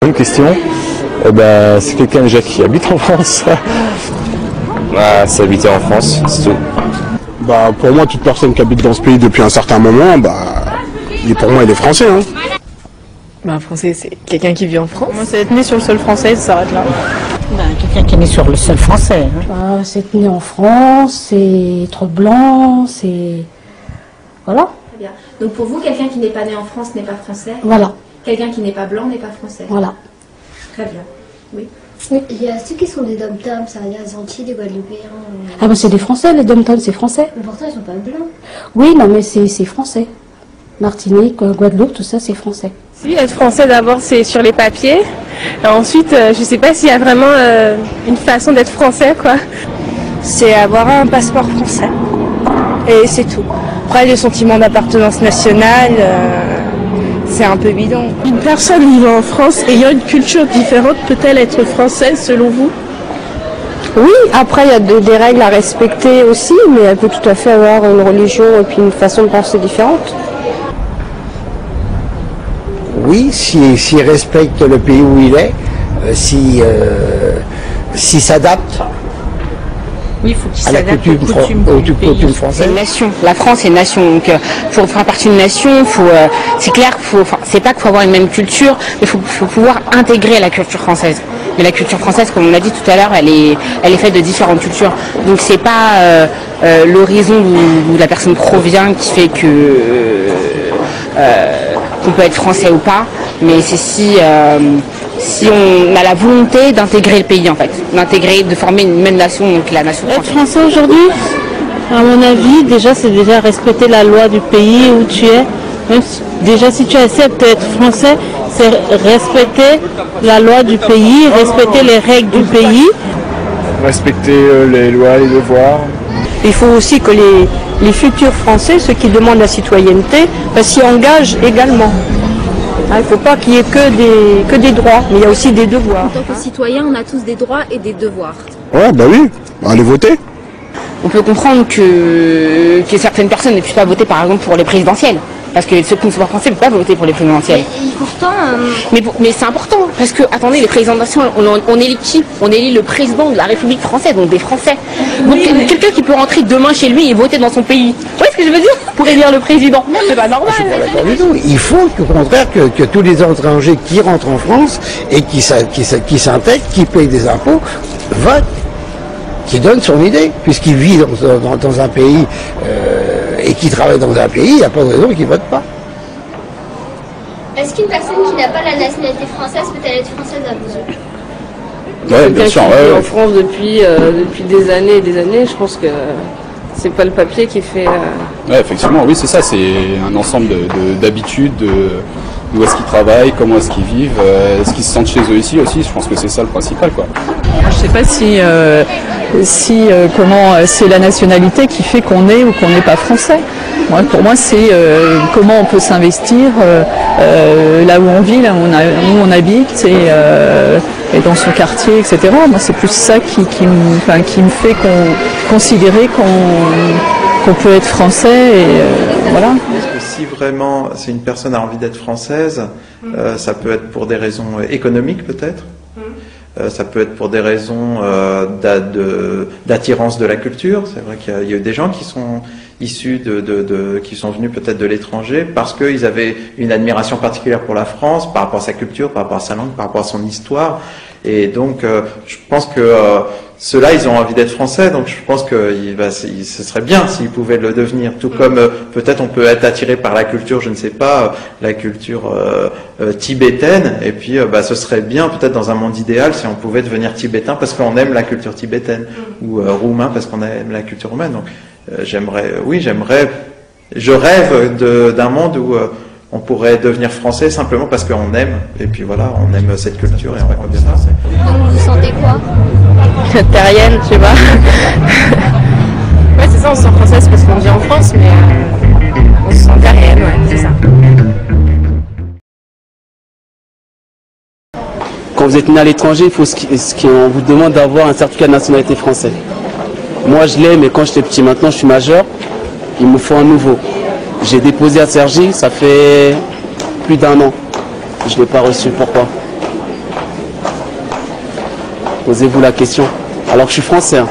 Une question, c'est quelqu'un déjà qui habite en France. C'est habiter en France, c'est tout. Pour moi, toute personne qui habite dans ce pays depuis un certain moment, pour moi, il est français. Un Français, c'est quelqu'un qui vit en France. Moi, c'est être né sur le sol français, ça s'arrête là. Quelqu'un qui est né sur le sol français. C'est être né en France, c'est être blanc, c'est... Voilà. Très bien. Donc pour vous, quelqu'un qui n'est pas né en France n'est pas français? Voilà. Quelqu'un qui n'est pas blanc n'est pas français? Voilà. Très bien. Oui. Oui. Il y a ceux qui sont des dom-toms, ça veut dire les Antillais, des Guadeloupéens. C'est des Français, les dom-toms, c'est français. Mais pourtant, ils sont pas blancs. Oui, non, mais c'est français. Martinique, Guadeloupe, tout ça, c'est français. Si, être français, d'abord, c'est sur les papiers. Et ensuite, je sais pas s'il y a vraiment une façon d'être français, quoi. C'est avoir un passeport français. Et c'est tout. Après, le sentiment d'appartenance nationale, c'est un peu bidon. Une personne vivant en France, ayant une culture différente, peut-elle être française selon vous? Oui, après il y a des règles à respecter aussi, mais elle peut tout à fait avoir une religion et puis une façon de penser différente. Oui, s'il respecte le pays où il est, s'il s'adapte. Oui, il faut qu'il s'adapte aux coutumes françaises. C'est une nation. La France est une nation. Donc, pour faire partie d'une nation, c'est clair c'est pas qu'il faut avoir une même culture, mais il faut pouvoir intégrer la culture française. Mais la culture française, comme on l'a dit tout à l'heure, elle est faite de différentes cultures. Donc c'est pas l'horizon d'où la personne provient qui fait que qu'on peut être français ou pas, mais c'est si on a la volonté d'intégrer le pays en fait, de former une même nation, donc la nation française. Être français aujourd'hui, à mon avis, c'est déjà respecter la loi du pays où tu es. Même si tu acceptes d'être français, c'est respecter la loi du pays, respecter les règles du pays. Respecter les lois, les devoirs. Il faut aussi que les futurs Français, ceux qui demandent la citoyenneté, s'y engagent également. Il ne faut pas qu'il y ait que des droits, mais il y a aussi des devoirs. En tant que citoyen, on a tous des droits et des devoirs. Ouais, oui, allez voter. On peut comprendre que certaines personnes ne puissent pas voter par exemple pour les présidentielles. Parce que ceux qui ne sont pas français ne peuvent pas voter pour les présidentielles. Et pourtant... Mais c'est important, parce que, attendez, les présidentielles, on élit qui? On élit le président de la République française, donc des Français. Donc quelqu'un qui peut rentrer demain chez lui et voter dans son pays, vous voyez ce que je veux dire? Pour élire le président. C'est pas normal. Je suis pas d'accord du tout. Il faut au contraire que tous les étrangers qui rentrent en France et qui s'intègrent, qui payent des impôts, votent, qui donnent son idée, puisqu'il vit dans un pays... et qui travaille dans un pays, il n'y a pas de raison qu'ils ne votent pas. Est-ce qu'une personne qui n'a pas la nationalité française peut-elle être française à vos yeux? Ouais, bien sûr. Quelqu'un qui vit en France depuis des années et des années, je pense que c'est pas le papier qui fait... Ouais, effectivement, oui, c'est ça, c'est un ensemble d'habitudes, d'où est-ce qu'ils travaillent, comment est-ce qu'ils vivent, est-ce qu'ils se sentent chez eux ici aussi, je pense que c'est ça le principal, quoi. Je sais pas comment c'est la nationalité qui fait qu'on est ou qu'on n'est pas français. Pour moi, c'est comment on peut s'investir là où on vit, là où on habite et dans son quartier, etc. Moi, c'est plus ça qui me fait considérer qu'on peut être français et voilà. Parce que si vraiment une personne a envie d'être française, ça peut être pour des raisons économiques peut-être. Ça peut être pour des raisons d'attirance de la culture. C'est vrai qu'il y a eu des gens qui sont issus qui sont venus peut-être de l'étranger parce qu'ils avaient une admiration particulière pour la France, par rapport à sa culture, par rapport à sa langue, par rapport à son histoire. Et donc, je pense que ceux-là, ils ont envie d'être français, donc je pense que ce serait bien s'ils pouvaient le devenir. Tout comme peut-être on peut être attiré par la culture, je ne sais pas, la culture tibétaine, et puis ce serait bien peut-être dans un monde idéal si on pouvait devenir tibétain parce qu'on aime la culture tibétaine, ou roumain parce qu'on aime la culture roumaine. Donc je rêve d'un monde où on pourrait devenir français simplement parce qu'on aime, et puis voilà, on aime cette culture et on va bien ça. Donc vous vous sentez quoi? Terrienne, je sais pas. Ouais, c'est ça, on se sent française parce qu'on vit en France, mais on se sent terrienne, ouais, c'est ça. quand vous êtes né à l'étranger, il faut on vous demande d'avoir un certificat de nationalité français. Moi je l'ai, mais quand j'étais petit, maintenant je suis majeur, il me faut un nouveau. J'ai déposé à Cergy, ça fait plus d'1 an. Je ne l'ai pas reçu, pourquoi? Posez-vous la question. Alors que je suis français. Hein.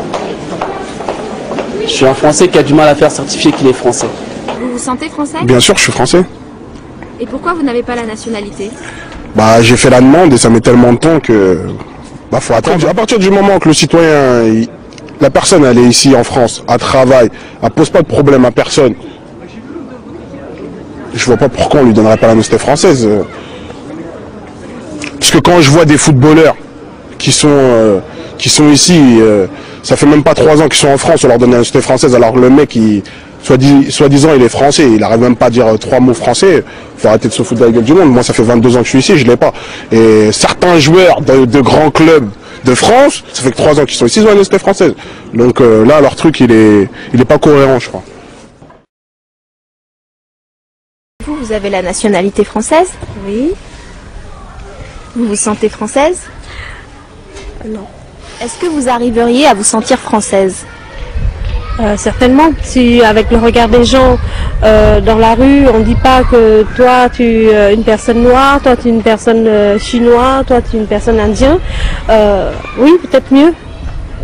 Je suis un Français qui a du mal à faire certifier qu'il est français. Vous vous sentez français? Bien sûr, je suis français. Et pourquoi vous n'avez pas la nationalité? Bah, j'ai fait la demande et ça met tellement de temps que... Bah, faut attendre. À partir du moment que le citoyen, la personne, elle est ici en France, elle travaille, elle pose pas de problème à personne, je vois pas pourquoi on lui donnerait pas la nationalité française. Parce que quand je vois des footballeurs qui sont ici, ça fait même pas 3 ans qu'ils sont en France, on leur donne la nationalité française, alors que le mec, soi-disant, il est français, il arrive même pas à dire 3 mots français, faut arrêter de se foutre de la gueule du monde. Moi, ça fait 22 ans que je suis ici, je l'ai pas. Et certains joueurs de grands clubs de France, ça fait que 3 ans qu'ils sont ici, ils ont la nationalité française. Donc là, leur truc, il est pas cohérent, je crois. Vous avez la nationalité française? Oui. Vous vous sentez française? Non. Est-ce que vous arriveriez à vous sentir française? Certainement. Si avec le regard des gens dans la rue, on ne dit pas que toi tu es une personne noire, toi tu es une personne chinoise, toi tu es une personne indienne, oui, peut-être mieux.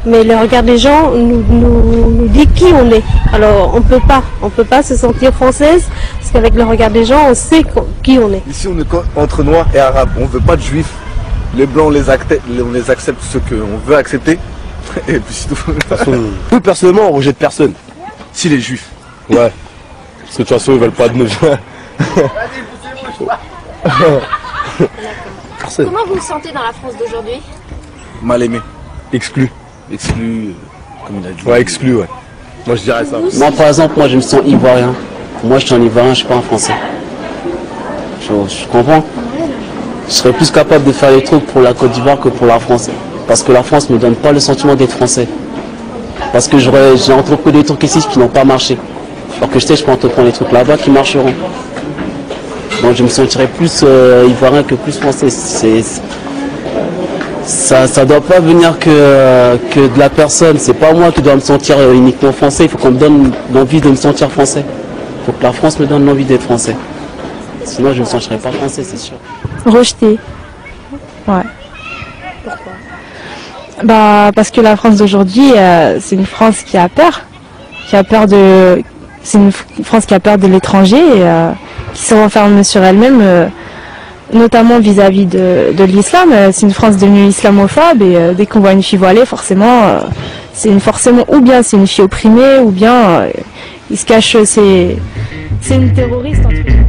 Mais le regard des gens nous dit qui on est. Alors on peut pas se sentir française parce qu'avec le regard des gens, on sait qui on est. Ici on est entre noirs et arabes, on veut pas de juifs. Les blancs on les accepte ce qu'on veut accepter. Et puis c'est tout. Nous personnellement on rejette personne. Si les juifs. Ouais. Parce que de toute façon ils veulent pas de nous. Comment vous vous sentez dans la France d'aujourd'hui? Mal aimé. Exclu. Exclu, comme il a dit. Ouais, exclu, ouais. Moi je dirais ça. Moi par exemple, moi je me sens ivoirien. Moi je suis un ivoirien, je suis pas un français. Je comprends. Je serais plus capable de faire des trucs pour la Côte d'Ivoire que pour la France. Parce que la France ne me donne pas le sentiment d'être français. Parce que j'ai entrepris des trucs ici qui n'ont pas marché. Alors que je peux entreprendre des trucs là-bas qui marcheront. Donc je me sentirais plus ivoirien que plus français. Ça doit pas venir que de la personne. C'est pas moi qui dois me sentir uniquement français. Il faut qu'on me donne l'envie de me sentir français. Il faut que la France me donne l'envie d'être français. Sinon je ne me sentirais pas français, c'est sûr. Rejeté. Ouais. Pourquoi? Bah parce que la France d'aujourd'hui, c'est une France qui a peur. C'est une France qui a peur de l'étranger, qui se renferme sur elle-même. Notamment vis-à-vis de l'islam. C'est une France devenue islamophobe et dès qu'on voit une fille voilée, forcément, ou bien c'est une fille opprimée, ou bien il se cache, c'est une terroriste entre guillemets.